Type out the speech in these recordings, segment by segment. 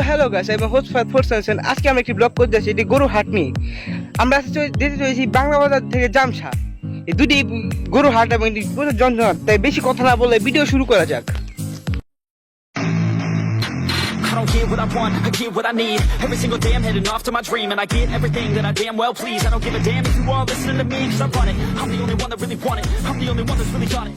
Hello guys, আমি host ফরসেনসন। আজকে আমরা একটি ব্লগ করতে যাচ্ছি, এটি গরু হাট নিয়ে। আমরা যেতে চলেছি বাংলা বাজার থেকে জামসা। এই দুটি গরু হাট এবং প্রচুর যন্ত্রণা, তাই বেশি কথা না বলে ভিডিও শুরু করা যাক। I don't get what I want, I get what I need. Every single day I'm heading off to my dream, and I get everything that I damn well please. I don't give a damn if you all listening to me, cause I run it. I'm the only one that really want it, I'm the only one that's really got it.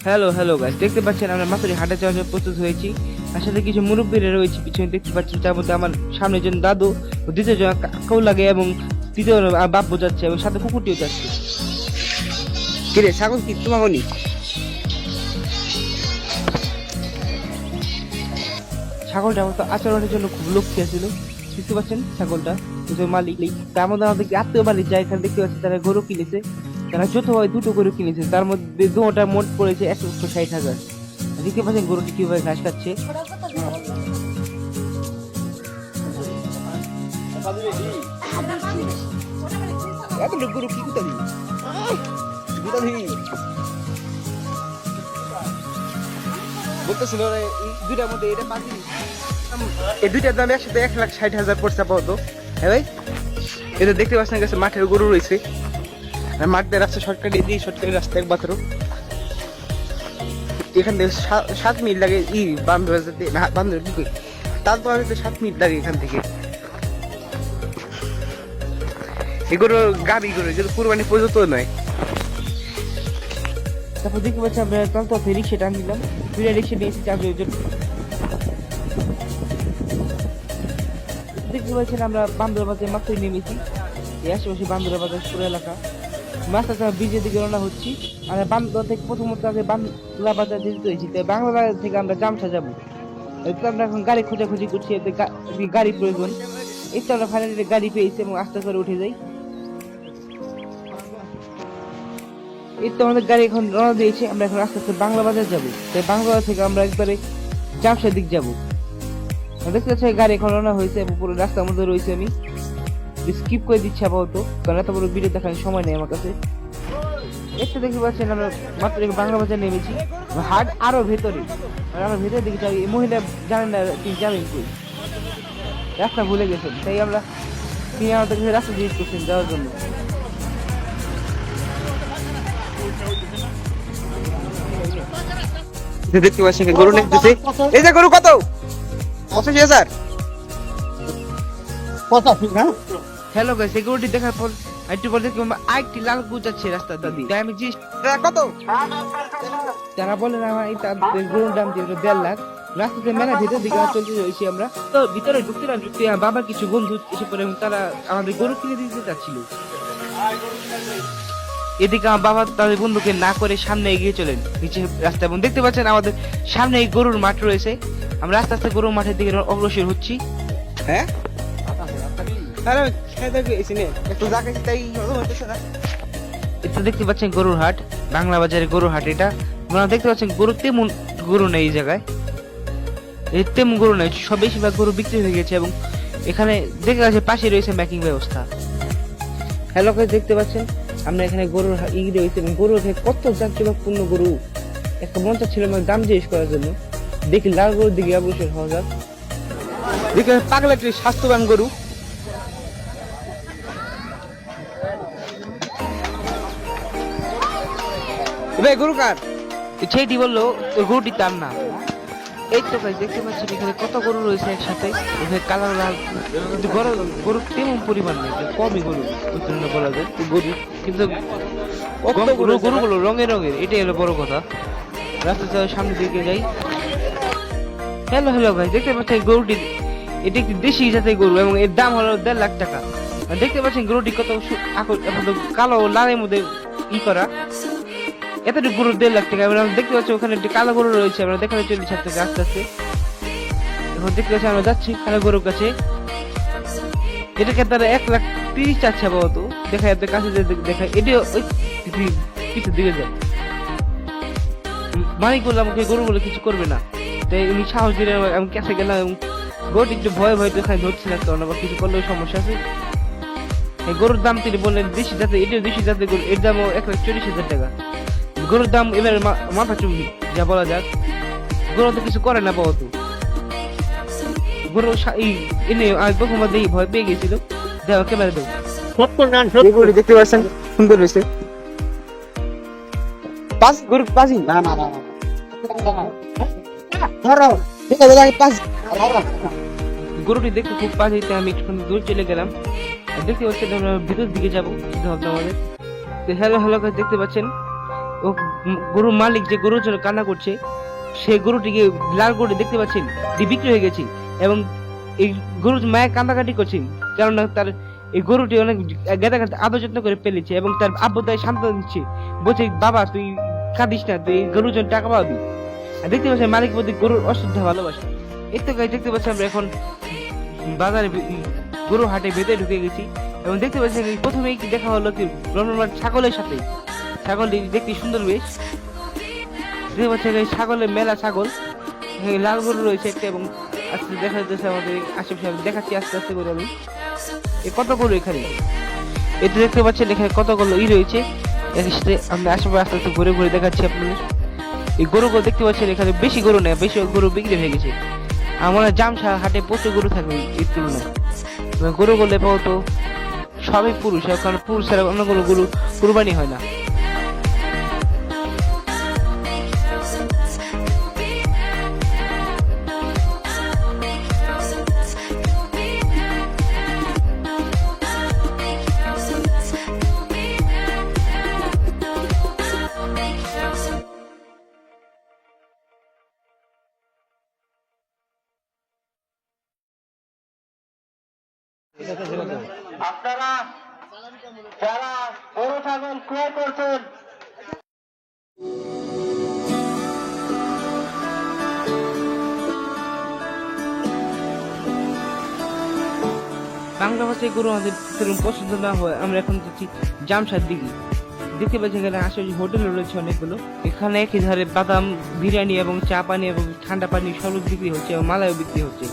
Hello guys, দেখতে পাচ্ছেন আমরা মাত্র হাটে যাওয়ার জন্য প্রস্তুত হয়েছি। তার সাথে কিছু মুরব্বীরা রয়েছে পিছনে, দেখতে পাচ্ছেন। তার মধ্যে আমার সামনে জন দাদু, দ্বিতীয় জন কাউ লাগে এবং তৃতীয় বাপ বোঝাচ্ছে এবং সাথে কুকুরটিও যাচ্ছে। কিরে ছাগল কি তোমাকে নি? ছাগলটা আমার তো আচরণের জন্য খুব লক্ষ্য ছিল, দেখতে পাচ্ছেন ছাগলটা মালিক। তার মধ্যে আমাদের আত্মীয় বাড়ির যায়, এখানে দেখতে পাচ্ছেন তারা গরু কিনেছে। তারা যৌথভাবে দুটো গরু কিনেছে, তার মধ্যে দুটা মোট পড়েছে 160,000। দেখতে পাচ্ছেন গরুটি কিভাবে ঘাস খাচ্ছে। গরু কি বলতেছিল দুইটার মধ্যে এটা পাখি, এই দুইটার দাম একসাথে 1,60,000 পড়ছে আপাতত। হ্যাঁ ভাই, এটা দেখতে পাচ্ছেন কাছে মাঠের গরু রয়েছে। মাঠের রাস্তা শর্টকাটে দিয়ে, শর্টকাটের রাস্তা একমাত্র এখান থেকে 7 মিনিট লাগে। তার তো 7 মিনিট লাগে এখান থেকে। এগুলো গাবি গরু, যেগুলো কুরবানি পর্যন্ত নয়। তারপর দেখতে পাচ্ছি আমরা তন্ত্র রিক্সা টান দিলাম, দুইটা রিক্সা নিয়েছি চাকরির জন্য। দেখতে পাচ্ছেন আমরা বান্দরা বাজারে মাত্রই নেমেছি। এই আশেপাশে বান্দরা বাজার পুরো এলাকা। মাস্টার সাহেব ব্রিজের দিকে রওনা হচ্ছি। আমরা বান্দরা থেকে প্রথমত আগে বাংলা বাজার যেতে হয়েছি, তাই বাংলা বাজার থেকে আমরা জামসা যাবো। আমরা এখন গাড়ি খোঁজাখুঁজি করছি, গাড়ি প্রয়োজন। এই তো আমরা ফাইনালি গাড়ি পেয়েছি এবং আস্তে করে উঠে যাই। এই তো আমাদের গাড়ি এখন রওনা দিয়েছে, আমরা এখন আস্তে আস্তে বাংলা বাজার যাবো। তাই বাংলা বাজার থেকে আমরা একবারে জামসার দিক যাবো। দেখতে পাচ্ছি গাড়ি এখন রওনা হয়েছে এবং পুরো রাস্তার মধ্যে রয়েছে। আমি স্কিপ করে দিচ্ছি আপাতত, কারণ এত বড় ভিডিও দেখার সময় নেই আমার কাছে। একটু দেখতে পাচ্ছেন আমরা মাত্র বাংলা বাজার নেমেছি। হাট আরো ভেতরে, আমরা ভেতরের দিকে যাই। এই মহিলা জানেন না তিনি যাবেন কই, রাস্তা ভুলে গেছেন। তাই আমরা তিনি আমাদের কাছে রাস্তা জিজ্ঞেস করছেন যাওয়ার জন্য। দেখতে পাচ্ছেন গরু নিতেছে। এই যে গরু কত? 85,000। হ্যালো গাইস, এই গরুটি দেখার পর একটু পর দেখি আরেকটি লাল গরু যাচ্ছে রাস্তা দাদি। তাই আমি কত যারা বলেন আমার এই গরুর দাম দিয়ে 1.5 লাখ। রাস্তাতে মেলা ভেতর দিকে চলতে রয়েছি আমরা। তো ভিতরে ঢুকতে বাবার কিছু বন্ধু এসে পড়ে এবং তারা আমাদের গরু কিনে দিতে চাচ্ছিল। এদিকে আমার বাবা তাদের বন্ধুকে না করে সামনে এগিয়ে চলেন নিচে রাস্তা, এবং দেখতে পাচ্ছেন আমাদের সামনে এই গরুর মাঠ রয়েছে। আমরা আস্তে আস্তে গরুর মাঠের দিকে অগ্রসর হচ্ছি। হ্যাঁ একটু দেখতে পাচ্ছেন গরুর হাট, বাংলা বাজারে গরুর হাট। এটা আপনারা দেখতে পাচ্ছেন গরু তেমন গরু নেই এই জায়গায়, তেমন গরু নেই, সব বেশিরভাগ গরু বিক্রি হয়ে গেছে। এবং এখানে দেখতে পাচ্ছেন পাশে রয়েছে ম্যাকিং ব্যবস্থা। হ্যালো গাইস, দেখতে পাচ্ছেন আমরা এখানে গরুর রয়েছে এবং গরুর কত জাঁকজমকপূর্ণ গরু। একটা মঞ্চ ছিল আমার দাম জিজ্ঞেস করার জন্য। দেখি লাল গরুর দিকে অবশ্যই হওয়া যাক। দেখি পাগলা একটি স্বাস্থ্যবান গরু। গরু কার? সেইটি বললো ওই গরুটি তার না। এই তো গাইস দেখতে পাচ্ছেন এখানে কত গরু রয়েছে একসাথে। এখানে কালার লাল, কিন্তু গরু তেমন পরিমাণ নেই, কমই গরু বলা যায় গরু, কিন্তু গরুগুলো রঙের, এটাই হলো বড় কথা। রাস্তা সামনের দিকে যাই। হ্যালো গাইস, দেখতে পাচ্ছেন গরুটি এটি একটি দেশি জাতের গরু এবং এর দাম হলো 1.5 লাখ টাকা। দেখতে পাচ্ছেন গরুটি কত কালো লালের মধ্যে করা। এতটুকু গরু 1.5 লাখ টাকা। আমরা দেখতে পাচ্ছি ওখানে একটি কালো গরু রয়েছে, আমরা দেখাতে চলেছি আস্তে আস্তে। এখন দেখতে পাচ্ছি আমরা যাচ্ছি কালো গরুর কাছে। এটাকে তারা 1,30,000 চাচ্ছে আপাতত। দেখা যাচ্ছে কাছে দেখায়, এটিও ওই পিছের দিকে যায়। মানি করলে আমাকে গরুগুলো কিছু করবে না, তাই উনি সাহস দিলে আমি কাছে গেলাম এবং গরুটি একটু ভয়ে দেখায় ধরছি না, কারণ আবার কিছু করলেও সমস্যা আছে। এই গরুর দাম তিনি বললেন দেশি জাতের, এটিও দেশি জাতের গরু, এর দামও 1,40,000 টাকা। গরুর দাম এবার মাথা চুম্বি যা বলা যাক। গরু তো কিছু করে না পাবো। গরু এনে আজ প্রথম দেখি ভয় পেয়ে গেছিল। দেখো ক্যামেরা দেবো, গরুটি দেখতে পাচ্ছেন সুন্দর হয়েছে। পাঁচ গরু পাঁচই না না না ধরো ঠিক আছে পাঁচ গরুটি দেখতে খুব পাশে, আমি একটু দূর চলে গেলাম। আর দেখতে পাচ্ছেন আমরা ভিতর দিকে যাবো চিন্তা ভাবনা আমাদের। হ্যালো হ্যালো করে দেখতে পাচ্ছেন ও গরুর মালিক যে গরুর জন্য কান্না করছে, সেই গরুটিকে লাল গরু দেখতে পাচ্ছেন বিক্রি হয়ে গেছে। এবং এই গরু মায়ের কান্দাকাটি করছে, কেননা তার এই গরুটি অনেক গেদা আদর যত্ন করে পেলেছে এবং তার আব্বু তাই সান্ত্বনা দিচ্ছে, বলছে বাবা তুই কাঁদিস না, তুই গরুর জন্য টাকা পাবি। আর দেখতে পাচ্ছেন মালিক প্রতি গরুর অশ্রদ্ধা ভালোবাসা। এই তো গাইস দেখতে পাচ্ছি আমরা এখন বাজারে গরু হাটে ভেতরে ঢুকে গেছি এবং দেখতে পাচ্ছি প্রথমেই দেখা হলো কি রমরমার ছাগলের সাথে। ছাগলটি দেখতে সুন্দর বেশ, দেখতে পাচ্ছি ছাগলের মেলা, ছাগল লাল গরু রয়েছে একটা এবং আস্তে দেখা যাচ্ছে আমাদের আশেপাশে। আমি দেখাচ্ছি আস্তে আস্তে করে আমি কত গরু এখানে। এটা দেখতে পাচ্ছেন এখানে কতগুলো রয়েছে, আমরা আশেপাশে আস্তে আস্তে ঘুরে ঘুরে দেখাচ্ছি আপনাদের। এই গরুগুলো দেখতে পাচ্ছেন এখানে বেশি গরু নেই, বেশি গরু বিক্রি হয়ে গেছে। আমার জামশা হাটে প্রচুর গরু থাকবে এর তুলনায়। গরুগুলো পাবো সবই পুরুষ, কারণ পুরুষ ছাড়া অন্য কোনো গরু কুরবানি হয় না। আপনারা যারা গরু ছাগল ক্রয় করছেন বাংলা ভাষায় গরু আমাদের সেরকম পছন্দ না হয়, আমরা এখন যাচ্ছি জামশার দিকে। দেখতে পাচ্ছি এখানে আশেপাশে হোটেল রয়েছে অনেকগুলো। এখানে একই ধারে বাদাম, বিরিয়ানি এবং চা পানি এবং ঠান্ডা পানি সব বিক্রি হচ্ছে এবং মালাইও বিক্রি হচ্ছে,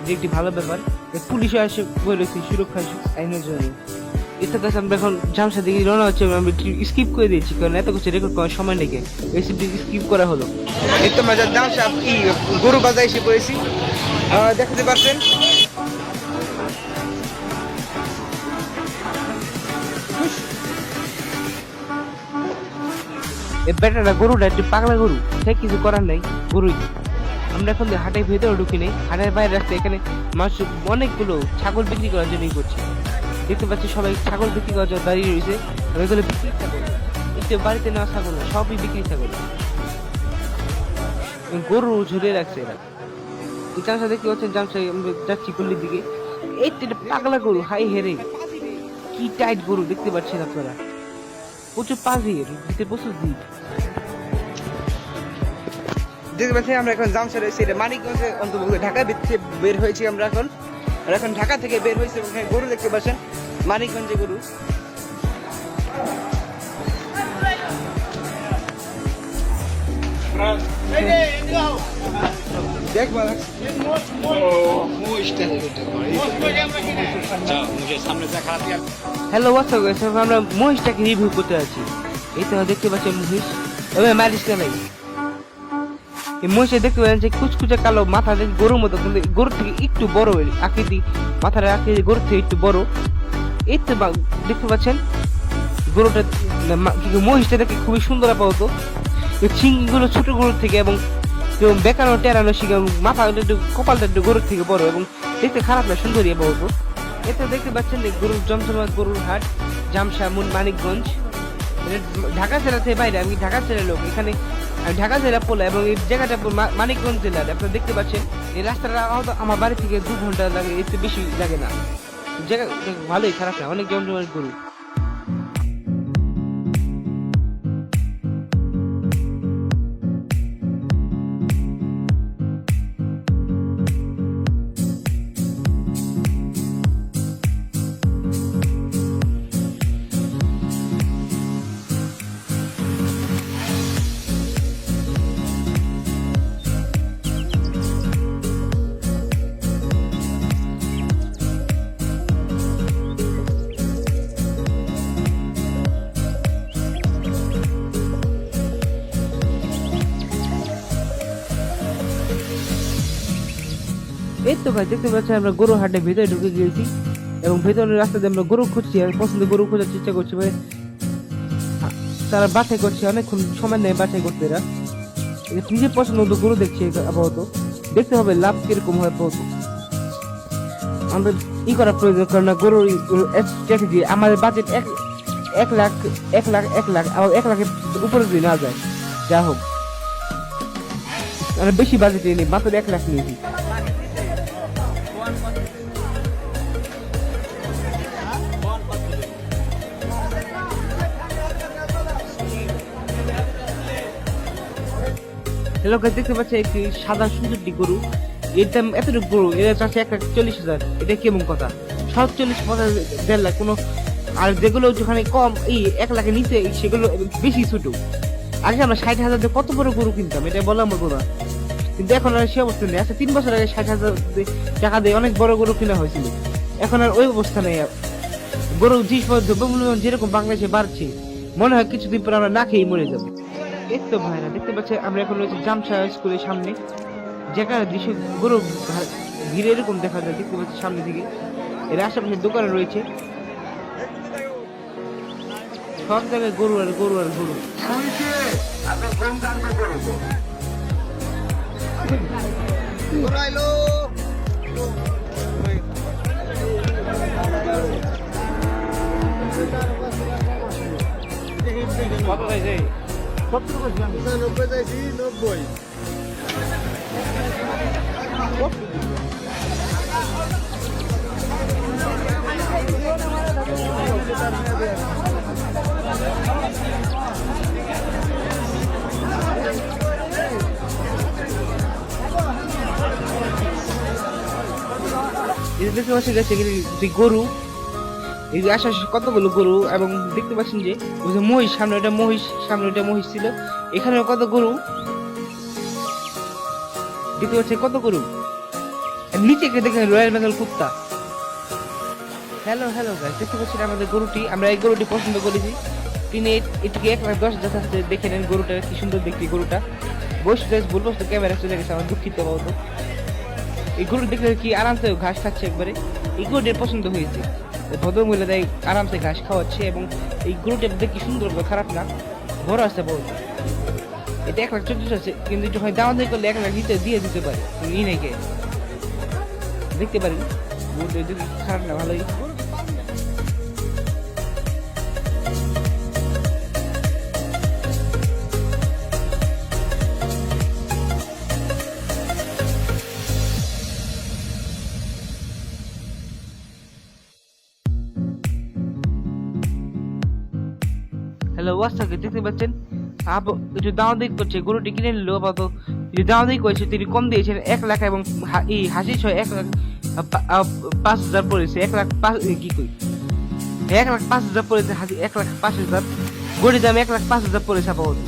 যে একটি ভালো ব্যাপার। পুলিশও আসে বলে রয়েছে সুরক্ষা আইনের জন্য। এতে কাছে আমরা এখন জামশার দিকে রওনা হচ্ছে। আমি স্কিপ করে দিয়েছি কারণ এত কিছু রেকর্ড করার সময় নেই, স্কিপ করা হলো। এই তো আমরা জামশা গরু বাজারে এসে পড়েছি, দেখতে পাচ্ছেন। এই বেটাটা গরুটা একটু পাগলা গরু, সে কিছু করার নাই, গরুই। আমরা এখন হাটের ভেতরে ঢুকি নেই, হাটের বাইরে রাস্তা এখানে মানুষ অনেকগুলো ছাগল বিক্রি করার জন্যই করছে। দেখতে পাচ্ছি সবাই ছাগল বিক্রি করার জন্য দাঁড়িয়ে রয়েছে। এগুলো বিক্রি ছাগল, একটু বাড়িতে নেওয়া ছাগল না, সবই বিক্রি ছাগল। গরু ঝুলে রাখছে এরা। এই জামসা দেখতে পাচ্ছেন, জামসা আমরা যাচ্ছি গল্লির দিকে। এই তো এটা পাগলা গরু, হাই হেরে কি টাইট গরু দেখতে পাচ্ছেন আপনারা, প্রচুর পাজির ভিতরে প্রচুর দ্বীপ। দেখতে পাচ্ছেন আমরা এখন জামশা রয়েছে, এটা মানিকগঞ্জে অন্তর্ভুক্ত, ঢাকায় বের হয়েছি আমরা এখন। আর এখন ঢাকা থেকে বের হয়েছে এবং গরু দেখতে পাচ্ছেন মানিকগঞ্জে গরু। হ্যালো হোয়াটসঅ্যাপ গাইস, আমরা মহিষটাকে রিভিউ করতে আছি। এই তো দেখতে পাচ্ছেন মহিষ, ওই মারিস কেন এই মহিষে দেখতে পাচ্ছেন যে কুচকুচে কালো মাথা, গরুর মতো, কিন্তু গরুর থেকে একটু বড় আকৃতি, মাথার আকৃতি গরুর থেকে একটু বড়। এই তো দেখতে পাচ্ছেন গরুটা, মহিষটা দেখে খুবই সুন্দর আপাতত। চিংগুলো ছোট গরুর থেকে এবং বেকানো টেরানো শিখে, মাথা একটু কপালটা একটু গরুর থেকে বড় এবং দেখতে খারাপ না, সুন্দরী আপাতত। এতে দেখতে পাচ্ছেন গরুর জমজমা গরুর হাট, জামশা মানিকগঞ্জ। ঢাকা জেলা থেকে বাইরে, আমি ঢাকা জেলার লোক, এখানে আমি ঢাকা জেলা পোলা এবং এই জায়গাটা মানিকগঞ্জ জেলার। আপনারা দেখতে পাচ্ছেন এই রাস্তাটা আমার বাড়ি থেকে 2 ঘন্টা লাগে, এতে বেশি লাগে না। জায়গা ভালোই, খারাপ না, অনেক জমজমাট গরু। এই তো ভাই দেখতে পাচ্ছি আমরা গরু হাটে ভেতরে ঢুকে গিয়েছি এবং ভেতরের রাস্তা দিয়ে আমরা গরু খুঁজছি আর পছন্দ গরু খোঁজার চেষ্টা করছি ভাই। তারা বাছাই করছে, অনেকক্ষণ সময় নেয় বাছাই করতে এরা। নিজের পছন্দ মতো গরু দেখছি আপাতত, দেখতে হবে লাভ কিরকম হয় আপাতত। আমাদের করা প্রয়োজন, কারণ গরুর স্ট্র্যাটেজি আমাদের বাজেট 1 লাখ আবার 1 লাখের উপরে যদি না যায়, যা হোক আমরা বেশি বাজেট নেই, মাত্র 1 লাখ নিয়েছি। হ্যালো গাইস, দেখতে পাচ্ছি একটি সাদা সুন্দর একটি গরু। এর দাম এতটুকু গরু, এর চাচ্ছে 1,40,000। এটা কেমন কথা? 47, 50, 1.5 লাখ কোনো। আর যেগুলো যেখানে কম, এই 1 লাখের নিচে, সেগুলো বেশি ছোট। আগে আমরা 60,000 দিয়ে কত বড় গরু কিনতাম, এটা বললাম বলবো না, কিন্তু এখন আর সে অবস্থা নেই। আচ্ছা 3 বছর আগে 60,000 টাকা দিয়ে অনেক বড় গরু কেনা হয়েছিল, এখন আর ওই অবস্থা নেই। গরু দ্রব্যমূল্য যেরকম বাংলাদেশে বাড়ছে, মনে হয় কিছুদিন পর আমরা না খেয়ে মরে যাবো। এই তো ভাইরা দেখতে পাচ্ছি আমরা এখন রয়েছে জামশা স্কুলের সামনে, যেখানে দৃশ্য গরু ঘিরে এরকম দেখা যায়। দেখতে পাচ্ছি সামনে দিকে এর আশেপাশে দোকান রয়েছে, সব জায়গায় গরু আর গরু আর গরু। কত চাইছে? 90 চাইছি, 90। দেখতে পাচ্ছি যে গরু, এই যে আশেপাশে কতগুলো গরু, এবং দেখতে পাচ্ছেন যে ওই যে মহিষ, সামনে ওটা মহিষ, সামনে ওটা মহিষ ছিল। এখানে কত গরু দেখতে পাচ্ছি, কত গরু। নিচে দেখেন রয়্যাল বেঙ্গল কুত্তা। হ্যালো গাইস, দেখতে পাচ্ছেন আমাদের গরুটি, আমরা এই গরুটি পছন্দ করেছি। তিনি এটিকে 1,10,000 দেখে নেন। গরুটা কি সুন্দর দেখতে, গরুটা বসে বলবো তো ক্যামেরা চলে গেছে, আমার দুঃখিত পাবো। এই গরু দেখলে কি আরামসে ঘাস খাচ্ছে একবারে, এই গরুটির পছন্দ হয়েছে। ভদ্রমহিলা দেয় আরামসে ঘাস খাওয়াচ্ছে, এবং এই গরুটা দেখি সুন্দর, খারাপ না, বড় আছে বহুত। এটা 1,14,000 আছে, কিন্তু যখন দাম দিয়ে করলে 1 লাখ দিয়ে দিতে পারে। ই নাকি দেখতে পারি, গরুটা খারাপ না, ভালোই। হ্যালো ওয়াসাকে দেখতে পাচ্ছেন একটু দাওয়াদি করছে, গরুটি কিনে নিল আপাতত। দাওয়াদি করেছে, তিনি কম দিয়েছেন 1 লাখ, এবং এই হাসি 1,05,000 পড়েছে। 1,05,000 কি কই, 1,05,000 পড়েছে হাসি, 1,05,000 গরুর দাম 1,05,000 পড়েছে আপাতত।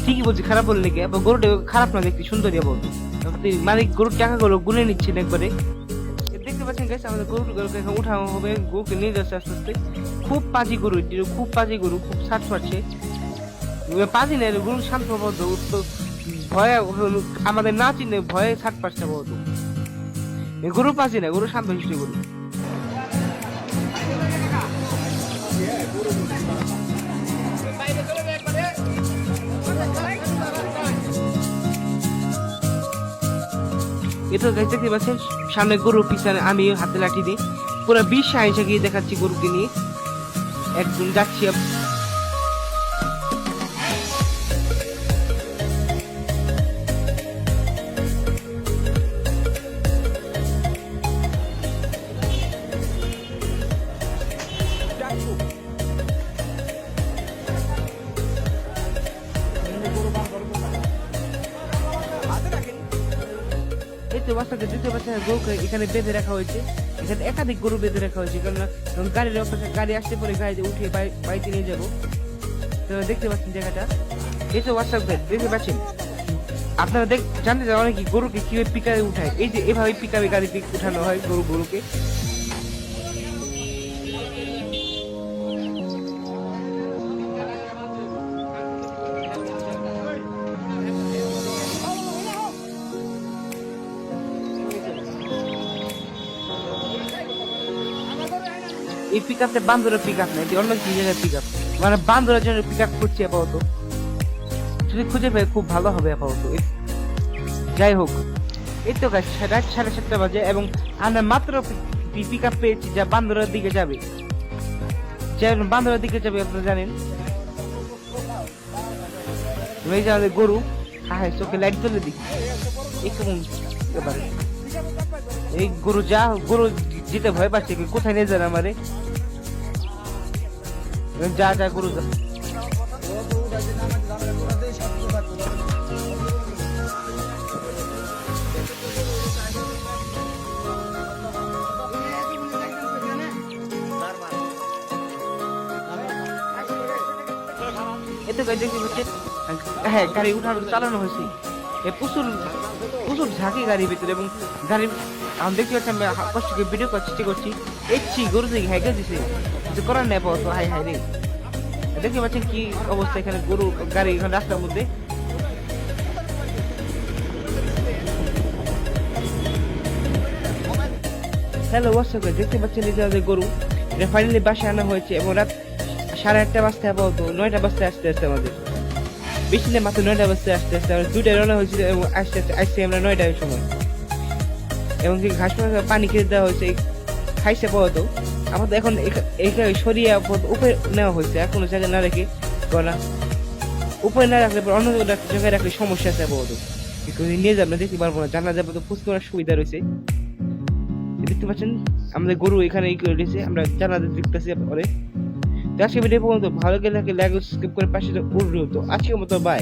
ঠিকই বলছি, খারাপ বললে কি? গরুটা খারাপ না, দেখতে সুন্দরী আপাতত। মালিক গরুর টাকাগুলো গুনে নিচ্ছেন একবারে। দেখতে পাচ্ছেন গাইস, আমাদের গরুগুলোকে এখন উঠানো হবে, গরুকে নিয়ে যাচ্ছে আস্তে আস্তে। খুব পাজি গরু, খুব পাজি গরু, খুব ছাট পাচ্ছে। পাজি নেই গরু, শান্ত বদ্ধ, ভয়ে আমাদের না চিনে ভয়ে ছাট পাচ্ছে বদ্ধ। গরু পাজি না, গরু শান্ত হিসেবে গরু। এটা দেখতে পাচ্ছেন সামনে গরু, পিছনে আমি হাতে লাঠি দিই, পুরো 20 সাইজে গিয়ে দেখাচ্ছি গরুকে নিয়ে। একদম যাচ্ছি। দেখতে পাচ্ছেন গরুকে এখানে বেঁধে রাখা হয়েছে, এখানে একাধিক গরু বেঁধে রাখা হয়েছে, কারণ গাড়ির অপেক্ষা, গাড়ি আসতে পরে গাড়িতে উঠিয়ে বাড়িতে নিয়ে যাবো। তো দেখতে পাচ্ছেন জায়গাটা, এই তো হোয়াটসঅ্যাপ দেখতে পাচ্ছেন। আপনারা জানতে চান অনেকে গরুকে কিভাবে পিকারে উঠায়, এই যে এভাবে পিকারে গাড়িতে উঠানো হয় গরুকে। এই পিক আপটা বান্দরের পিক আপ না, এটি অন্য কি জায়গায় পিক আপ, মানে বান্দরের জন্য পিক আপ করছি আপাতত। যদি খুঁজে পাই খুব ভালো হবে আপাতত। যাই হোক, এই তো গাছ রাত 7:30 বাজে এবং আমরা মাত্র পিক আপ পেয়েছি যা বান্দরের দিকে যাবে। বান্দরের দিকে যাবে আপনারা জানেন। এই যে আমাদের গরু, হ্যাঁ চোখে লাইট জ্বলে দিই এরকম ব্যাপারে। এই গরু যেতে ভয় পাচ্ছে, কোথায় নিয়ে যান আমারে। যা গরু যা। এতে দেখতে পাচ্ছেন, হ্যাঁ গাড়ি উঠানো চালানো হয়েছে। প্রচুর ঝাঁকি গাড়ির ভিতরে, এবং গাড়ি আমি দেখতে পাচ্ছি, আমি কষ্ট করে ভিডিও করার চেষ্টা করছি। এসছি গরু থেকে হ্যাঁ দিছে, কিছু করার নেই পাওয়া। হাই হাই রে, দেখতে পাচ্ছেন কি অবস্থা এখানে গরু গাড়ি এখানে রাস্তার মধ্যে। হ্যালো হোয়াটসঅ্যাপ, দেখতে পাচ্ছেন এই যে গরু এটা ফাইনালি বাসায় আনা হয়েছে, এবং রাত 8:30 বাজতে আপাতত 9টা বাজতে আসতে আমাদের বেশি না, মাত্র 9টা বাজতে আসতে আমরা 2টায় রওনা হয়েছিল, এবং আসছি আমরা 9টার সময়। এবং ঘাস পানি খেতে দেওয়া হয়েছে, খাইছে আপাতত। আমাদের এখন এখানে সরিয়ে উপরে নেওয়া হয়েছে, আর কোনো জায়গায় না রেখে, না উপরে না রাখলে অন্য জায়গায় রাখলে সমস্যা আছে আপাতত। নিয়ে যাবো না, দেখতে পারবো না, জানা যাবো তো ফুস করার সুবিধা রয়েছে। দেখতে পাচ্ছেন আমাদের গরু এখানে করে দিয়েছে, আমরা জানাতে দেখতেছি পরে। তো আজকে ভিডিও পর্যন্ত ভালো লাগে লাইক ও সাবস্ক্রাইব করে পাশে উঠলো। তো আজকের মতো বাই।